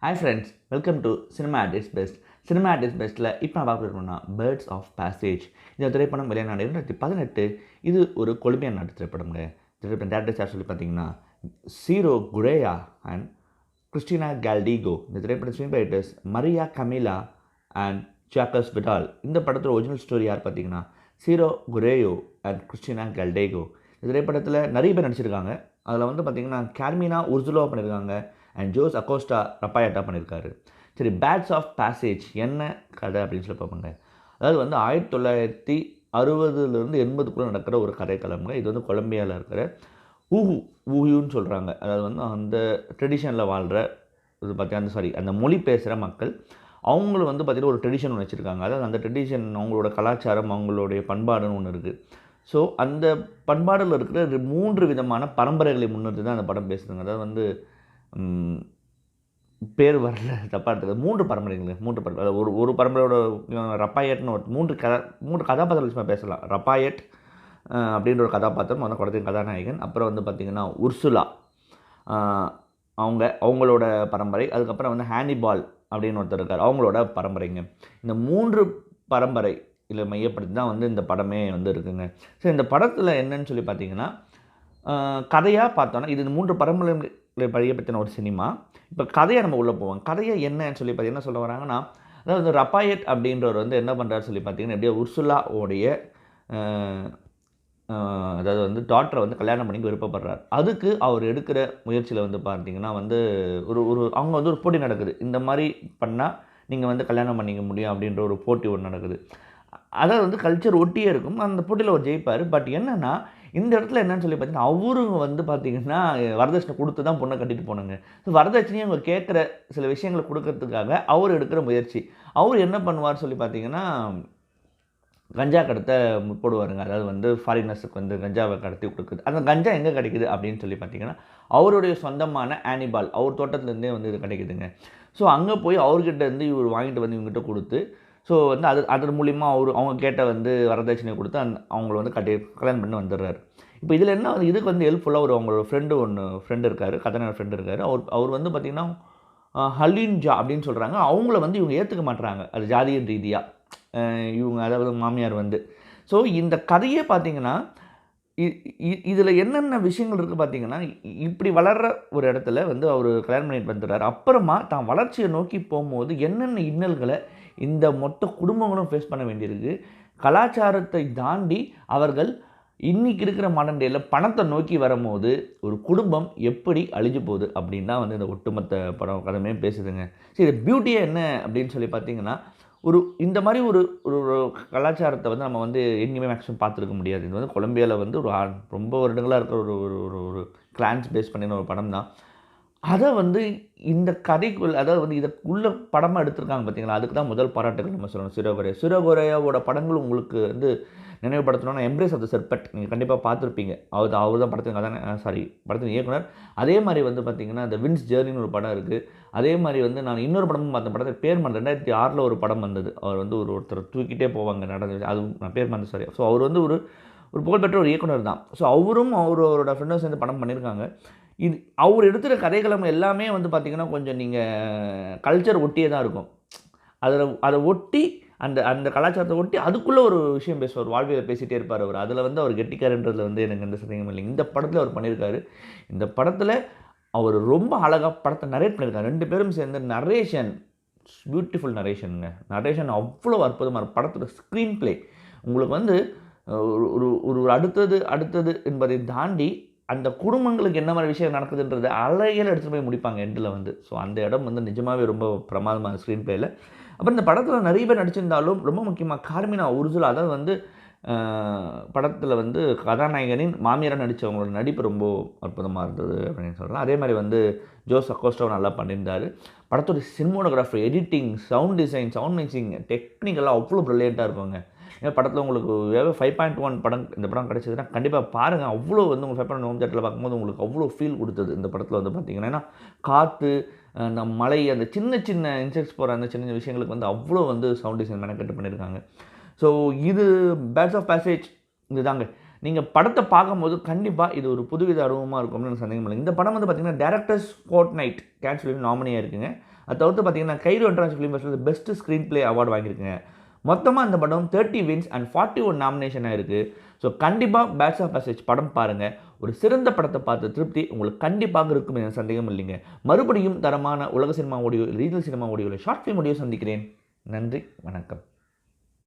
Hi friends, welcome to Cinema at its Best. Cinema at its Bestல இப்போ நான் பார்க்குறோம்னா birds of passage. இந்த திரைப்படம் வெளியான 2018. இது ஒரு கொலம்பியன் நாட்டு திரைப்படம்ங்க. திரைப்படம் டேரக்டர்ஸ் யார் சொல்லி பார்த்தீங்கன்னா Ciro Guerra and Cristina Gallego. இந்த திரைப்படம் screenwriters Maria Camila and Jacques Vidal. இந்த படத்தோட ஒரிஜினல் ஸ்டோரி யார் பார்த்தீங்கன்னா Ciro Guerra and Cristina Gallego. இந்த திரைப்படத்தில் நிறைய பேர் நடிச்சிருக்காங்க. அதில் வந்து பார்த்தீங்கன்னா கேர்மினா உர்சுலோவா பண்ணியிருக்காங்க அண்ட் ஜோஸ் அகோஸ்டா ரப்பாயட்டா பண்ணியிருக்காரு. சரி, பேட்ஸ் ஆஃப் பேசேஜ் என்ன கதை அப்படின்னு சொல்லி பார்ப்பாங்க. அதாவது வந்து 1960 80 நடக்கிற ஒரு கதைக்களம்ங்க. இது வந்து கொலம்பியாவில் இருக்கிற ஊஹுன்னு சொல்கிறாங்க. அதாவது வந்து அந்த ட்ரெடிஷனில் வாழ்கிற இது பார்த்தீங்கன்னா அந்த மொழி பேசுகிற மக்கள் அவங்களும் வந்து பார்த்திங்கன்னா ஒரு ட்ரெடிஷன் ஒன்று வச்சுருக்காங்க. அதாவது அந்த ட்ரெடிஷன் அவங்களோட கலாச்சாரம் அவங்களுடைய பண்பாடுன்னு ஒன்று இருக்குது. ஸோ அந்த பண்பாடில் இருக்கிற 3 விதமான பரம்பரைகளை முன்னிறுத்தி தான் அந்த படம் பேசுதுங்க. அதாவது வந்து பேர் வரல, தப்பாக எடுத்துக்க 3 பரம்பரைங்க. 3 பரம்பரை. அதாவது ஒரு பரம்பரையோட ரப்பாயட்னு ஒரு 3 கதாபாத்திரம் விஷயமாக பேசலாம். ரப்பாயட் அப்படின்ற ஒரு கதாபாத்திரம் அந்த படத்தின் கதாநாயகன். அப்புறம் வந்து பார்த்திங்கன்னா உர்சுலா அவங்களோட பரம்பரை. அதுக்கப்புறம் வந்து ஹானிபால் அப்படின்னு ஒருத்தர் இருக்கார், அவங்களோட பரம்பரைங்க. இந்த 3 பரம்பரை இதில் மையப்படுத்தி தான் வந்து இந்த படமே வந்து இருக்குங்க. ஸோ இந்த படத்தில் என்னன்னு சொல்லி பார்த்தீங்கன்னா கதையாக பார்த்தோன்னா இது 3 பரம்பரை பற்றின ஒரு சினிமா. இப்போ கதையை நம்ம உள்ளே போவோம். கதையை என்னன்னு சொல்லி பார்த்தீங்கன்னா என்ன சொல்ல வராங்கன்னா, அதாவது ரப்பாயட் அப்படின்றவர் வந்து என்ன பண்ணுறாரு சொல்லி பார்த்தீங்கன்னா எப்படியோ உர்சுலாவோடைய அதாவது வந்து டாக்டரை வந்து கல்யாணம் பண்ணிக்க விருப்பப்படுறார். அதுக்கு அவர் எடுக்கிற முயற்சியில் வந்து பார்த்தீங்கன்னா வந்து அவங்க வந்து ஒரு போட்டி நடக்குது. இந்த மாதிரி பண்ணால் நீங்கள் வந்து கல்யாணம் பண்ணிக்க முடியும் அப்படின்ற ஒரு போட்டி ஒன்று நடக்குது. அதாவது வந்து கல்ச்சர் ஒட்டியே இருக்கும். அந்த போட்டியில் அவர் ஜெயிப்பார். பட் என்னென்னா இந்த இடத்துல என்னன்னு சொல்லி பார்த்தீங்கன்னா அவருங்க வந்து பார்த்திங்கன்னா வரதட்சணை கொடுத்து தான் பொண்ணை கட்டிட்டு போனாங்க. ஸோ வரதட்சணையை அவங்க கேட்குற சில விஷயங்களை கொடுக்கறதுக்காக அவர் எடுக்கிற முயற்சி. அவர் என்ன பண்ணுவார் சொல்லி பார்த்தீங்கன்னா கஞ்சா கடத்த போடுவாருங்க. அதாவது வந்து ஃபாரினர்ஸுக்கு வந்து கஞ்சாவை கடத்தி கொடுக்குது. அந்த கஞ்சா எங்கே கிடைக்குது அப்படின்னு சொல்லி பார்த்தீங்கன்னா அவருடைய சொந்தமான ஆனிபால் அவர் தோட்டத்துலேருந்தே வந்து இது கிடைக்குதுங்க. ஸோ அங்கே போய் அவர்கிட்ட இருந்து இவர் வாங்கிட்டு வந்து இவங்ககிட்ட கொடுத்து ஸோ வந்து அதன் மூலிமா அவங்க கேட்ட வந்து வரதட்சணை கொடுத்து அவங்கள வந்து கல்யாணம் பண்ணி வந்துடுறாரு. இப்போ இதில் என்ன வந்து இதுக்கு வந்து ஹெல்ப்ஃபுல்லாக அவங்களோட ஃப்ரெண்டு இருக்கார், கதாநாயகர் ஃப்ரெண்டு இருக்கார். அவர் வந்து பார்த்திங்கன்னா ஹலின்ஜா அப்படின்னு சொல்கிறாங்க. அவங்கள வந்து இவங்க ஏற்றுக்க மாட்டுறாங்க அது ஜாதியின் ரீதியாக. இவங்க அதாவது மாமியார் வந்து. ஸோ இந்த கதையே பார்த்திங்கன்னா இதில் என்னென்ன விஷயங்கள் இருக்குது பார்த்திங்கன்னா இப்படி வளர்கிற ஒரு இடத்துல வந்து அவர் கல்யாணம் பண்ணிட்டு வந்துடுறாரு. அப்புறமா தான் வளர்ச்சியை நோக்கி போகும்போது என்னென்ன இன்னல்களை இந்த மொத்த குடும்பங்களும் ஃபேஸ் பண்ண வேண்டியிருக்கு. கலாச்சாரத்தை தாண்டி அவர்கள் இன்றைக்கி இருக்கிற மாடர்ன் டேயில் பணத்தை நோக்கி வரும்போது ஒரு குடும்பம் எப்படி அழிஞ்சு போகுது அப்படின்னு தான் வந்து இந்த ஒட்டுமொத்த படம் கதமே பேசுதுங்க. சரி, இது பியூட்டியே என்ன அப்படின்னு சொல்லி பார்த்தீங்கன்னா இந்த மாதிரி ஒரு கலாச்சாரத்தை வந்து நம்ம வந்து எங்கேயுமே மேக்ஸிமம் பார்த்துருக்க முடியாது. இது வந்து கொலம்பியாவில் வந்து ரொம்ப வருடங்களாக இருக்கிற ஒரு கிளான்ஸ் பேஸ் பண்ணின ஒரு படம் தான். அதை வந்து இந்த கதைக்குள்ள அதாவது வந்து இதுக்குள்ள படமாக எடுத்திருக்காங்க பார்த்தீங்களா, அதுக்கு தான் முதல் பாராட்டுகள் நம்ம சொல்லணும். சிரோகோரையாவோட படங்கள் உங்களுக்கு வந்து நினைவுபடுத்தணும்னா எம்ப்ரேஸ் ஆஃப் த செர்பெட் நீங்கள் கண்டிப்பாக பார்த்துருப்பீங்க. அவர் தான் படத்தின் இயக்குனர். அதே மாதிரி வந்து பார்த்திங்கன்னா இந்த வின்ஸ் ஜேர்னின்னு ஒரு படம் இருக்குது. அதே மாதிரி வந்து நான் இன்னொரு படமும் பார்த்த படத்தை பேர் மறந்து 2006 ஒரு படம் வந்தது. அவர் வந்து ஒருத்தர் தூக்கிட்டே போவாங்க நடந்தது, அது நான் பேர் மறந்து. ஸோ அவர் வந்து ஒரு புகழ்பெற்ற ஒரு இயக்குனர் தான். ஸோ அவரோட ஃப்ரெண்டும் சேர்ந்து படம் பண்ணியிருக்காங்க. இது அவர் எடுத்துகிற கதைக்களம் எல்லாமே வந்து பார்த்திங்கன்னா கொஞ்சம் நீங்கள் கல்ச்சர் ஒட்டியே தான் இருக்கும். அதை ஒட்டி அந்த கலாச்சாரத்தை ஒட்டி அதுக்குள்ளே ஒரு விஷயம் பேசுவார், வாழ்வியலை பேசிகிட்டே இருப்பார் அவர். அதில் வந்து அவர் கெட்டிக்காரன்றதில் வந்து எனக்கு எந்த சந்தேகமும் இல்லைங்க. இந்த படத்தில் அவர் பண்ணியிருக்காரு. இந்த படத்தில் அவர் ரொம்ப அழகாக படத்தை நரேட் பண்ணியிருக்காரு. 2 பேரும் சேர்ந்து நரேஷன், பியூட்டிஃபுல் நரேஷனுங்க. நரேஷன் அவ்வளோ அற்புதமாக இருக்கும். படத்தோட ஸ்க்ரீன் பிளே உங்களுக்கு வந்து ஒரு அடுத்தது என்பதை தாண்டி அந்த குடும்பங்களுக்கு என்ன மாதிரி விஷயம் நடக்குதுன்றது அழகில் எடுத்துகிட்டு போய் முடிப்பாங்க எண்டில் வந்து. ஸோ அந்த இடம் வந்து நிஜமாகவே ரொம்ப பிரமாதமான ஸ்க்ரீன் பிளேயில். அப்புறம் இந்த படத்தில் நிறைய பேர் நடிச்சிருந்தாலும் ரொம்ப முக்கியமாக கார்மினா உர்சுலா, அதாவது வந்து படத்தில் வந்து கதாநாயகனின் மாமியாராக நடித்தவங்களோட நடிப்பு ரொம்ப அற்புதமாக இருந்தது அப்படின்னு சொல்லலாம். அதே மாதிரி வந்து ஜோஸ் அகோஸ்டாவை நல்லா பண்ணியிருந்தார். படத்தோட cinematography, editing, sound design, sound mixing, டெக்னிக்கலாக அவ்வளோ ப்ரில்லியண்ட்டாக இருப்பாங்க. ஏன்னா படத்தில் உங்களுக்கு 5.1 படம் இந்த படம் கிடச்சதுன்னா கண்டிப்பாக பாருங்கள். அவ்வளோ வந்து உங்களுக்கு 5.1 ஹோம் தேட்டரில் பார்க்கும்போது உங்களுக்கு அவ்வளோ ஃபீல் கொடுத்தது இந்த படத்தில் வந்து பார்த்திங்கன்னா. ஏன்னா காற்று, அந்த மலை, அந்த சின்ன இன்செக்ட்ஸ் போகிற அந்த சின்ன விஷயங்களுக்கு வந்து அவ்வளோ வந்து சவுண்ட் டிசைன் மெனக்கெட்டு பண்ணியிருக்காங்க. ஸோ இது பேட்ஸ் ஆஃப் பேசேஜ் இதுதாங்க. நீங்கள் படத்தை பார்க்கும்போது கண்டிப்பாக இது ஒரு புதுவித அனுபவமாக இருக்கும்னு எனக்கு சந்தேகம் இல்லை. இந்த படம் வந்து பார்த்தீங்கன்னா directors fortnight Cannes film நாமினியாக இருக்குங்க. அது தவிர்த்து பார்த்தீங்கன்னா Cairo international film festival best screenplay award வாங்கியிருக்குங்க. மொத்தமாக இந்த படம் 30 வின்ஸ் அண்ட் 41 நாமினேஷனாக இருக்குது. ஸோ கண்டிப்பாக பேட்ஸ் ஆஃப் பேசேஜ் படம் பாருங்கள். ஒரு சிறந்த படத்தை பார்த்த திருப்தி உங்களுக்கு கண்டிப்பாக இருக்கும் என சந்தேகம் இல்லைங்க. மறுபடியும் தரமான உலக சினிமா ஆடியோ, ரீஜனல் சினிமா ஆடியோவில் ஷார்ட் ஃபிலிம் ஆடியோ சந்திக்கிறேன். நன்றி, வணக்கம்.